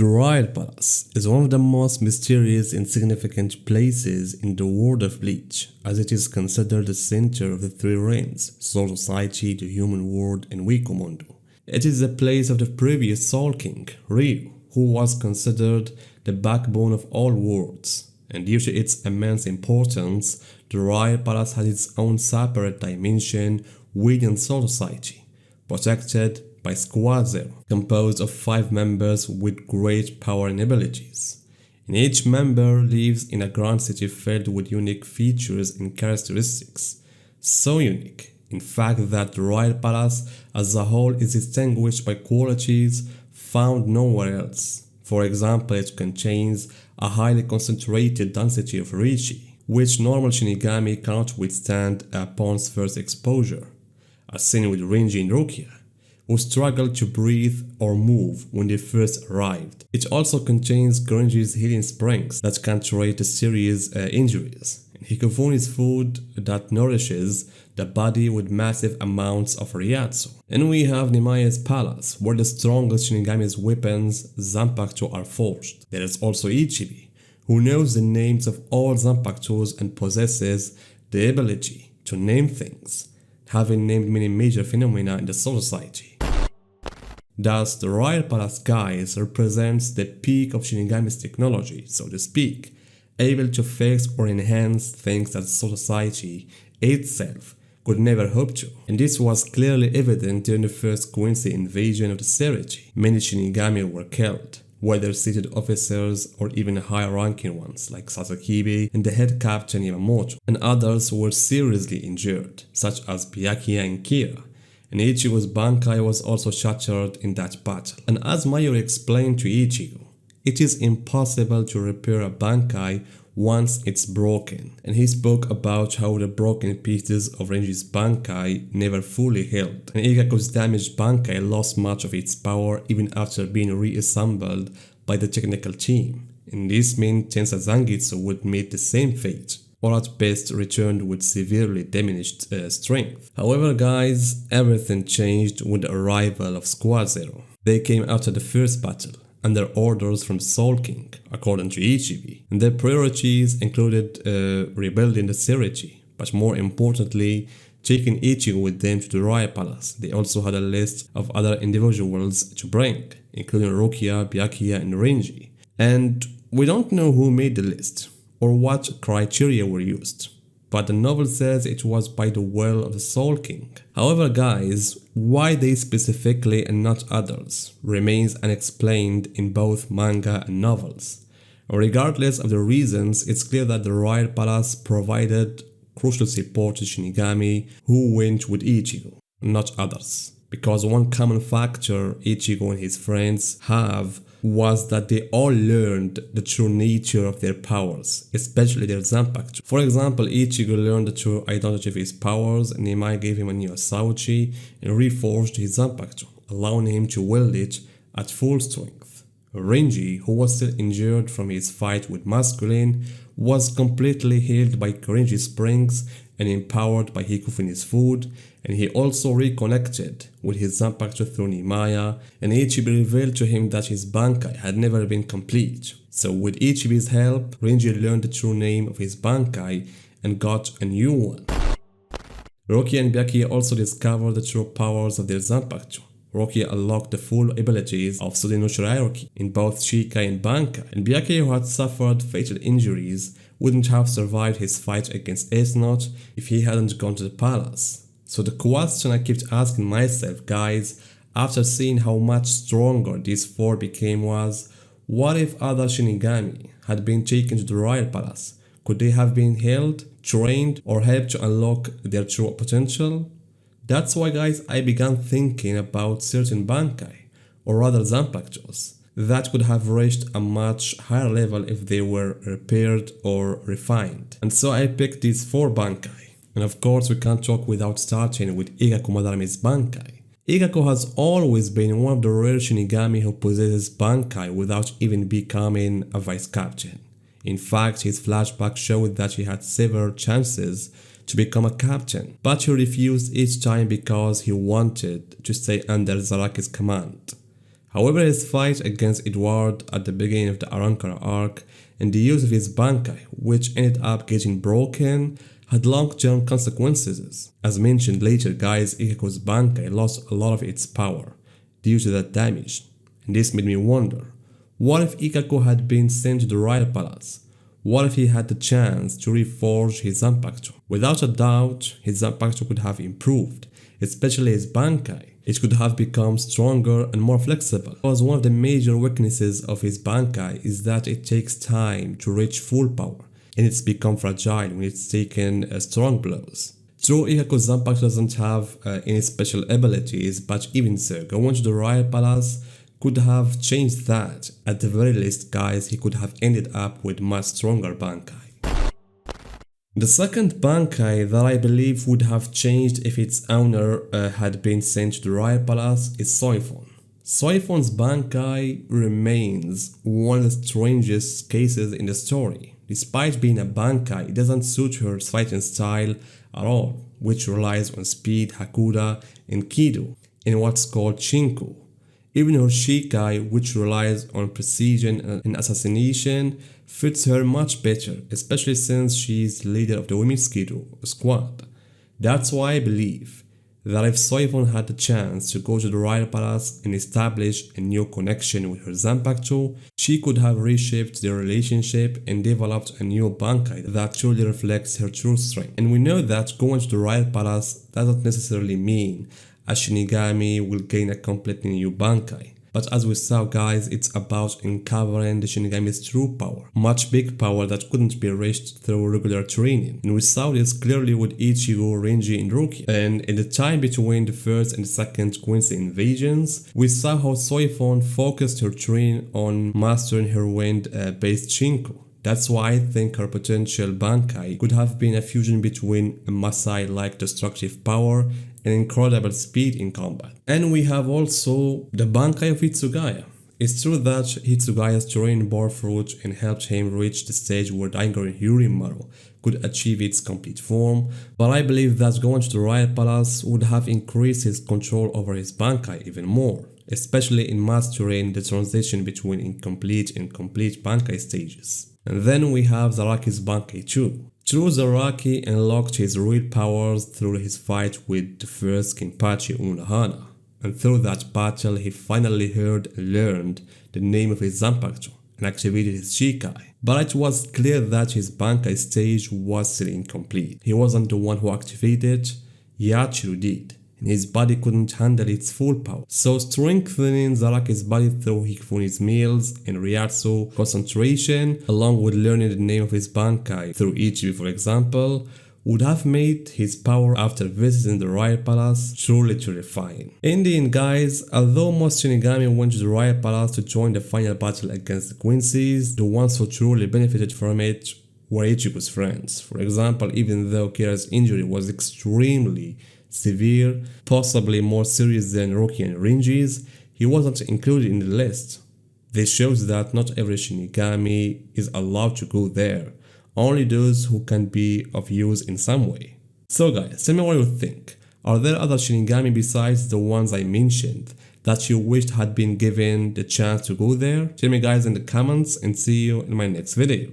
The Royal Palace is one of the most mysterious and significant places in the world of Bleach, as it is considered the center of the three realms: Soul Society, the human world, and Wikomondo. It is the place of the previous Soul King, Ryu, who was considered the backbone of all worlds. And due to its immense importance, the Royal Palace has its own separate dimension within Soul Society, protected by Squad Zero, composed of 5 members with great power and abilities. And each member lives in a grand city filled with unique features and characteristics. So unique, in fact, that the Royal Palace as a whole is distinguished by qualities found nowhere else. For example, it contains a highly concentrated density of Rishi, which normal Shinigami cannot withstand upon first exposure, as seen with Renji and Rukia, who struggled to breathe or move when they first arrived. It also contains Renji's healing springs that can treat serious injuries, and Hikofumi's food that nourishes the body with massive amounts of Ryatsu. And we have Nemaya's palace, where the strongest Shinigami's weapons, Zanpakuto, are forged. There is also Ichibi, who knows the names of all Zanpakutos and possesses the ability to name things, having named many major phenomena in the Soul Society. Thus, the Royal Palace, guys, represents the peak of Shinigami's technology, so to speak, able to fix or enhance things that Soul Society itself could never hope to. And this was clearly evident during the first Quincy invasion of the Serichi. Many Shinigami were killed, whether seated officers or even higher-ranking ones like Sasakibe and the head captain Yamamoto, and others were seriously injured, such as Byakuya and Kira. And Ichigo's Bankai was also shattered in that battle. And as Mayuri explained to Ichigo, it is impossible to repair a Bankai once it's broken. And he spoke about how the broken pieces of Renji's Bankai never fully healed. And Ikkaku's damaged Bankai lost much of its power even after being reassembled by the technical team. And this meant Tensa Zangetsu would meet the same fate, or at best returned with severely diminished strength. However, guys, everything changed with the arrival of Squad Zero. They came after the first battle, under orders from Soul King, according to Ichibi. And their priorities included rebuilding the Serichi, but more importantly, taking Ichigo with them to the Royal Palace. They also had a list of other individuals to bring, including Rukia, Byakuya, and Renji. And we don't know who made the list, or what criteria were used, but the novel says it was by the will of the Soul King. However, guys, why they specifically and not others remains unexplained in both manga and novels. Regardless of the reasons, it's clear that the Royal Palace provided crucial support to Shinigami who went with Ichigo, not others. Because one common factor Ichigo and his friends have was that they all learned the true nature of their powers, especially their Zanpakuto. For example, Ichigo learned the true identity of his powers, and Nemai gave him a new Asauchi and reforged his Zanpakuto, allowing him to wield it at full strength. Renji, who was still injured from his fight with Masculine, was completely healed by Renji Springs and empowered by Hikofumi's food, and he also reconnected with his Zanpakuto through Nemaya, and Ichibi revealed to him that his Bankai had never been complete. So with Ichibi's help, Renji learned the true name of his Bankai and got a new one. Rukia and Byakuya also discovered the true powers of their Zanpakuto. Rukia unlocked the full abilities of Suden no Shirayuki in both Shikai and Bankai, and Byakuya, who had suffered fatal injuries, wouldn't have survived his fight against Ace Note if he hadn't gone to the palace. So the question I kept asking myself, guys, after seeing how much stronger these 4 became was, what if other Shinigami had been taken to the Royal Palace? Could they have been healed, trained, or helped to unlock their true potential? That's why, guys, I began thinking about certain Bankai, or rather Zanpakutos, that could have reached a much higher level if they were repaired or refined. And so I picked these 4 Bankai. And of course, we can't talk without starting with Ikkaku Madarame's Bankai. Ikkaku has always been one of the rare Shinigami who possesses Bankai without even becoming a vice captain. In fact, his flashback showed that he had several chances to become a captain, but he refused each time because he wanted to stay under Zaraki's command. However, his fight against Edward at the beginning of the Arankara arc and the use of his Bankai, which ended up getting broken, had long-term consequences. As mentioned later, guys, Ikkaku's Bankai lost a lot of its power due to that damage, and this made me wonder, what if Ikkaku had been sent to the Royal Palace? What if he had the chance to reforge his Zanpakuto? Without a doubt, his Zanpakuto could have improved, especially his Bankai. It could have become stronger and more flexible, because one of the major weaknesses of his Bankai is that it takes time to reach full power, and it's become fragile when it's taken strong blows. True, Ikkaku's Zanpakuto doesn't have any special abilities, but even so, going to the Royal Palace could have changed that. At the very least, guys, he could have ended up with much stronger Bankai. The second Bankai that I believe would have changed if its owner had been sent to the Royal Palace is Soifon. Soifon's Bankai remains one of the strangest cases in the story. Despite being a Bankai, it doesn't suit her fighting style at all, which relies on speed, Hakuda, and Kido, in what's called Shinku. Even her Shikai, which relies on precision and assassination, fits her much better, especially since she's the leader of the Women's Kido squad. That's why I believe that if Soifon had the chance to go to the Royal Palace and establish a new connection with her Zanpakuto, she could have reshaped their relationship and developed a new Bankai that truly reflects her true strength. And we know that going to the Royal Palace doesn't necessarily mean a Shinigami will gain a completely new Bankai. But as we saw, guys, it's about uncovering the Shinigami's true power. Much big power that couldn't be reached through regular training. And we saw this clearly with Ichigo, Renji, and Rukia. And in the time between the first and second Quincy invasions, we saw how Soifon focused her training on mastering her wind-based Shinku. That's why I think her potential Bankai could have been a fusion between a Masai-like destructive power and incredible speed in combat. And we have also the Bankai of Hitsugaya. It's true that Hitsugaya's training bore fruit and helped him reach the stage where Daingari Hyurimaru could achieve its complete form, but I believe that going to the Royal Palace would have increased his control over his Bankai even more, especially in mastering the transition between incomplete and complete Bankai stages. And then we have Zaraki's Bankai too. True, Zaraki unlocked his real powers through his fight with the first Kenpachi Unohana, and through that battle he finally heard and learned the name of his Zanpakuto and activated his Shikai. But it was clear that his Bankai stage was still incomplete. He wasn't the one who activated it, Yachiru did, and his body couldn't handle its full power. So strengthening Zaraki's body through Hikifuni's meals and Ryatsu concentration, along with learning the name of his Bankai through Ichibi for example, would have made his power after visiting the Royal Palace truly terrifying. In the end, guys, although most Shinigami went to the Royal Palace to join the final battle against the Quincy's, the ones who truly benefited from it were Ichigo's friends. For example, even though Kira's injury was extremely severe, possibly more serious than Rukia and Renji's, he wasn't included in the list. This shows that not every Shinigami is allowed to go there, only those who can be of use in some way. So guys, tell me what you think. Are there other Shinigami besides the ones I mentioned that you wished had been given the chance to go there? Tell me guys in the comments and see you in my next video.